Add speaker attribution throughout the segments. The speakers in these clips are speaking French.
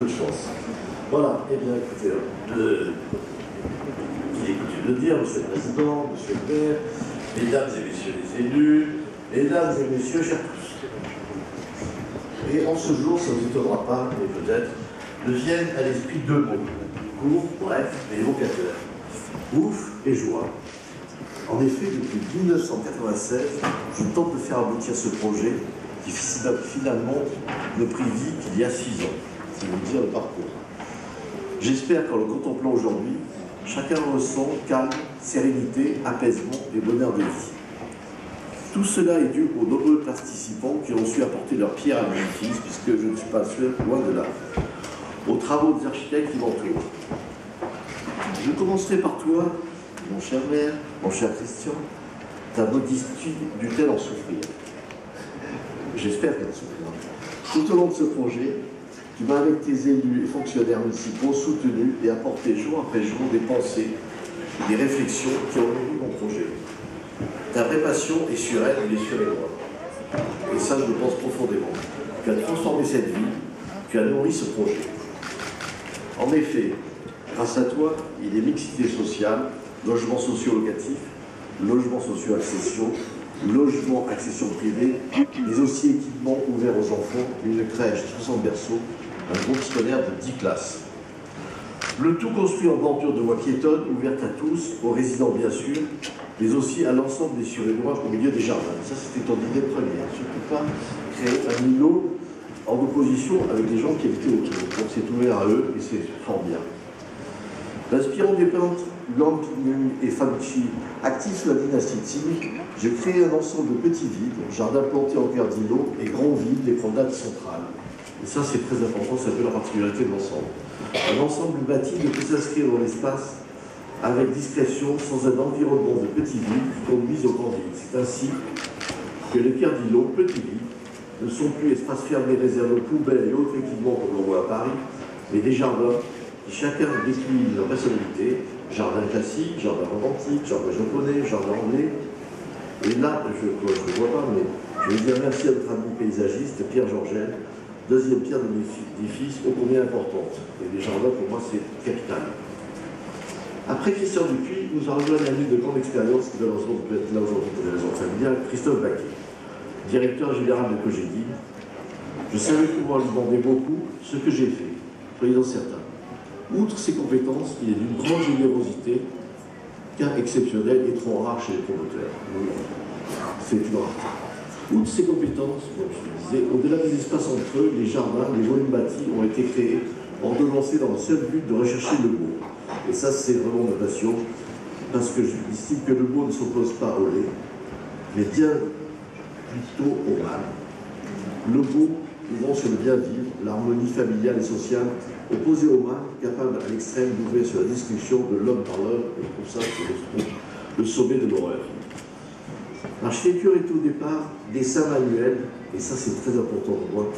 Speaker 1: de chance. Voilà, et bien écoutez, il est coutume de dire, Monsieur le Président, Monsieur le Maire, Mesdames et Messieurs les élus, Mesdames et Messieurs, chers tous. Et en ce jour, ça ne vous étonnera pas, mais peut-être, me viennent à l'esprit deux mots, courts, brefs, mais évocateurs. Ouf et joie. En effet, depuis 1996, je tente de faire aboutir ce projet qui finalement ne prit vie qu'il y a 6 ans, si vous dire le parcours. J'espère qu'en le contemplant aujourd'hui, chacun ressent calme, sérénité, apaisement et bonheur de vie. Tout cela est dû aux nombreux participants qui ont su apporter leur pierre à l'édifice, puisque je ne suis pas seul, loin de là, aux travaux des architectes qui m'entourent. Je commencerai par toi, mon cher maire, mon cher Christian, ta modestie dut-elle en souffrir? J'espère qu'elle en souffrira. Tout au long de ce projet, tu m'as, avec tes élus et fonctionnaires municipaux, soutenu et apporté jour après jour des pensées et des réflexions qui ont nourri mon projet. Ta vraie passion est sur elle, elle est sur les moi. Et ça, je le pense profondément. Tu as transformé cette vie, tu as nourri ce projet. En effet, grâce à toi, il y a mixité sociale, logements sociaux locatifs, logements sociaux accession, logements accession privée, mais aussi équipements ouverts aux enfants, une crèche, 60 berceaux, un groupe scolaire de 10 classes. Le tout construit en bordure de voies piétonnes, ouverte à tous, aux résidents bien sûr, mais aussi à l'ensemble des Surédois au milieu des jardins. Ça, c'était ton idée première. Surtout pas créer un îlot en opposition avec les gens qui habitaient autour. Donc c'est ouvert à eux et c'est fort bien. L'inspirant des peintres Lampigny et Famchi, actifs sous la dynastie Tsing, j'ai créé un ensemble de petits vides, jardins plantés en cœur d'îlot et grands vides des promenades centrales. Et ça, c'est très important, c'est un peu la particularité de l'ensemble. Un ensemble bâti ne peut s'inscrire dans l'espace avec discrétion, sans un environnement de petits vides qui conduisent au grand vide. C'est ainsi que les cœurs d'îlot, petits vides, ne sont plus espaces fermés réservés aux poubelles et autres équipements comme l'on voit à Paris, mais des jardins qui chacun décline leur personnalité, jardin classique, jardin romantique, jardin japonais, jardin anglais. Et là, je ne vois pas, mais je veux dire merci à notre ami paysagiste Pierre Georgel, deuxième pierre de l'édifice, ô combien importante. Et les jardins, pour moi, c'est capital. Après Christian Dupuis, nous avons rejoint un ami de grande expérience qui malheureusement peut être là aujourd'hui pour des raisons familiales, Christophe Baquet, directeur général de Cogédine. Je savais pouvoir lui demander beaucoup, ce que j'ai fait, soyez-en certains. Outre ses compétences, il est d'une grande générosité, cas exceptionnel et trop rare chez les promoteurs. C'est une rareté. Outre ses compétences, comme je le disais, au-delà des espaces entre eux, les jardins, les volumes bâtis ont été créés, ordonnancés dans le seul but de rechercher le beau. Et ça, c'est vraiment ma passion, parce que j'estime que le beau ne s'oppose pas au laid, mais bien plutôt au mal. Le beau, ouvrant sur le bien-vivre, l'harmonie familiale et sociale, opposé au mal, capable à l'extrême d'ouvrir sur la discussion de l'homme par l'homme, et pour ça, c'est le sommet de l'horreur. L'architecture est au départ dessin manuel, et ça c'est très important pour moi,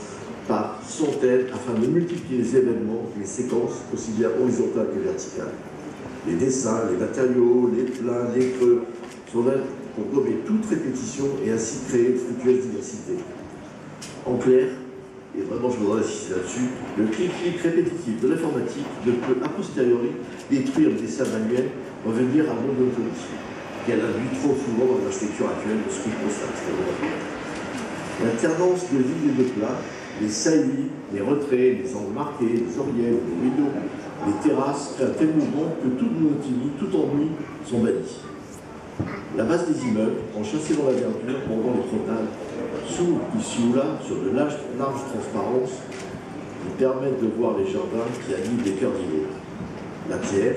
Speaker 1: par centaines, afin de multiplier les événements, les séquences, aussi bien horizontales que verticales. Les dessins, les matériaux, les pleins, les creux, sont là pour gommer toute répétition et ainsi créer une fructueuse diversité. En clair, et vraiment je voudrais insister là-dessus, le clic-clic répétitif de l'informatique ne peut a posteriori détruire le dessin manuel, revenir à un monde d'autonomie, qu'elle induit trop souvent dans l'architecture actuelle de ce qui constate. L'alternance de vide et de plat, les saillies, les retraits, les angles marqués, les oriels, les rideaux, les terrasses créent un tel mouvement que toute monotonie, tout ennui sont bannis. La base des immeubles, enchâssés dans la verdure pendant les promenades, s'ouvre ici ou là sur de larges transparences qui permettent de voir les jardins qui animent les cœurs d'îlot. La pierre,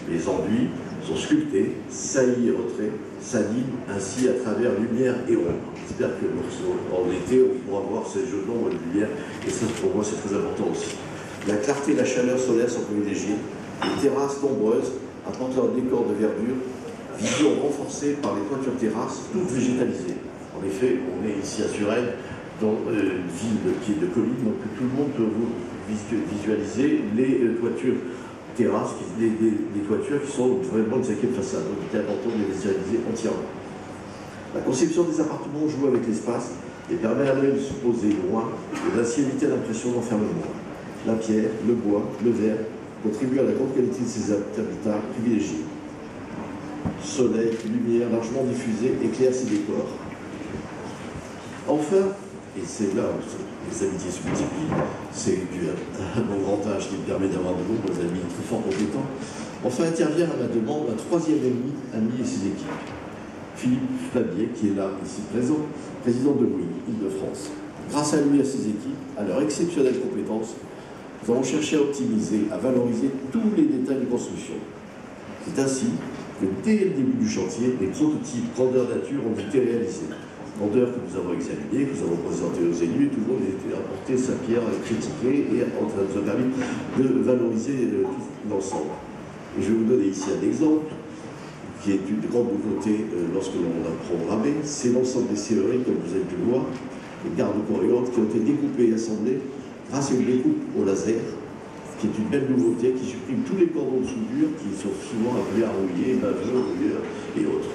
Speaker 1: les enduits sont sculptés, saillies et retraits, s'animent ainsi à travers lumière et ombre. J'espère que en été, on pourra voir ces jeux d'ombre et de lumière, et ça pour moi c'est très important aussi. La clarté et la chaleur solaire sont privilégiées, les terrasses nombreuses apportent leur décor de verdure, vision renforcée par les toitures terrasses, toutes végétalisées. En effet, on est ici à Suresnes, dans une ville qui est de colline, donc tout le monde peut visualiser les toitures terrasses, des toitures qui sont vraiment une cinquième façade. Donc il est important de les visualiser entièrement. La conception des appartements joue avec l'espace et permet à l'œil de se poser loin et d'ainsi éviter l'impression d'enfermement. la pierre, le bois, le verre contribuent à la grande qualité de ces habitats privilégiés. Soleil, lumière largement diffusée éclairent ces décors. Enfin, et c'est là où les amitiés se multiplient, c'est mon grand âge qui me permet d'avoir de nombreux amis très fort compétents. Enfin intervient à ma demande un troisième ami et ses équipes. Philippe Fabier, qui est là, ici présent, président de Bouygues, Île-de-France. Grâce à lui et à ses équipes, à leur exceptionnelle compétence, nous avons cherché à optimiser, à valoriser tous les détails de construction. C'est ainsi que dès le début du chantier, les prototypes grandeur nature ont été réalisés. Grandeur que nous avons examiné, que nous avons présenté aux élus, et tout le monde a été apporté sa pierre critiquée et ça nous a permis de valoriser l'ensemble. Et je vais vous donner ici un exemple qui est une grande nouveauté lorsque l'on a programmé. C'est l'ensemble des serruriers, comme vous avez pu le voir, les garde-corps et autres, qui ont été découpés et assemblés grâce à une découpe au laser, qui est une belle nouveauté, qui supprime tous les cordons de soudure qui sont souvent appelés à rouiller, baveux, rouilleurs et autres.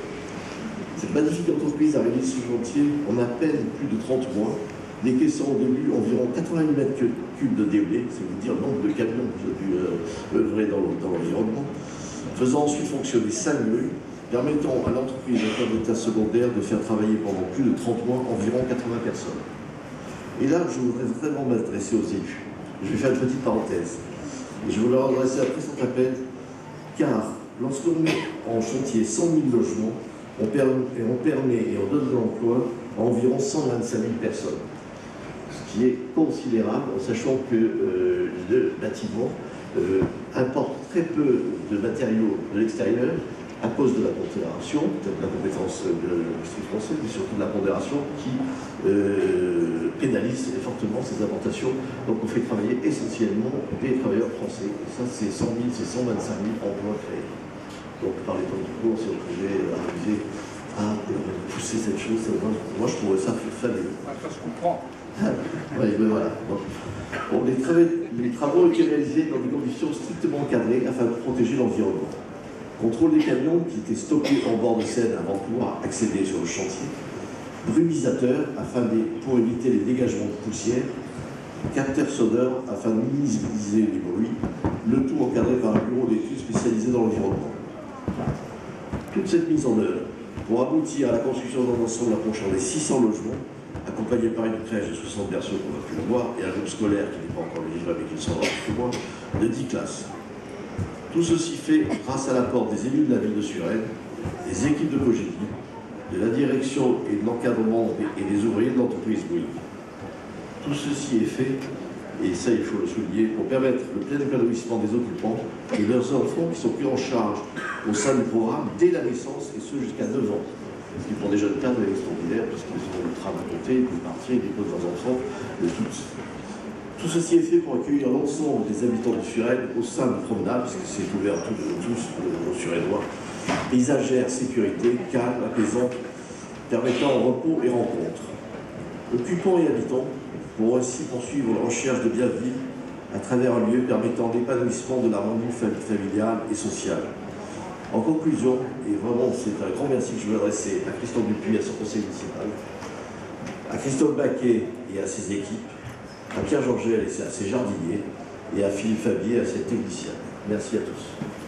Speaker 1: Cette magnifique entreprise a réalisé ce chantier en à peine plus de 30 mois, décaissant au début environ 88 mètres cubes de déblais, c'est vous dire le nombre de camions qui ont dû œuvrer dans l'environnement, faisant ensuite fonctionner 5 grues, permettant à l'entreprise d'État secondaire de faire travailler pendant plus de 30 mois environ 80 personnes. Et là, je voudrais vraiment m'adresser aux élus. Je vais faire une petite parenthèse. Et je voudrais leur adresser un présent appel, car lorsqu'on met en chantier 100 000 logements, on permet et on donne de l'emploi à environ 125 000 personnes. Ce qui est considérable, en sachant que le bâtiment importe très peu de matériaux de l'extérieur à cause de la pondération, peut-être la compétence de l'industrie française, mais surtout de la pondération qui pénalise fortement ces importations. Donc on fait travailler essentiellement des travailleurs français. Et ça, c'est 100 000, c'est 125 000 emplois créés. Donc par les temps du cours, si on pouvait arriver à pousser cette chose, moi je trouvais ça fabuleux.
Speaker 2: Ça se comprend.
Speaker 1: Oui, mais voilà. Bon, les travaux ont été réalisés dans des conditions strictement encadrées afin de protéger l'environnement. Contrôle des camions qui étaient stockés en bord de Seine avant de pouvoir accéder sur le chantier. Brumisateur pour éviter les dégagements de poussière. Capteur sonore afin de minimiser les bruits. Le tout encadré par un bureau d'études spécialisé dans l'environnement. Toute cette mise en œuvre pour aboutir à la construction d'un ensemble approchant les 600 logements, accompagné par une crèche de 60 berceaux qu'on va plus le voir, et un groupe scolaire qui n'est pas encore livré mais qui le sera plus loin, de 10 classes. Tout ceci fait grâce à l'apport des élus de la ville de Suresnes, des équipes de Cogedim, de la direction et de l'encadrement et des ouvriers de l'entreprise Bouygues. Tout ceci est fait, et ça il faut le souligner, pour permettre le plein épanouissement des occupants et de leurs enfants qui sont pris en charge au sein du programme dès la naissance, et ce jusqu'à 9 ans. Ce qui pour des jeunes cadres est extraordinaire, puisqu'ils ont le tram à côté, ils peuvent partir, ils déposent leurs enfants, de toutes. Tout ceci est fait pour accueillir l'ensemble des habitants de Suresnes au sein de promenade, puisque c'est ouvert à tous aux Suresnois. Paysagère, sécurité, calme, apaisante, permettant repos et rencontres. Occupants et habitants pourront ainsi poursuivre la recherche de bien-vivre à travers un lieu permettant l'épanouissement de l'harmonie familiale et sociale. En conclusion, et vraiment c'est un grand merci que je veux adresser à Christophe Dupuis, à son conseil municipal, à Christophe Baquet et à ses équipes, à Pierre Georgel et à ses jardiniers, et à Philippe Fabier et à ses techniciens. Merci à tous.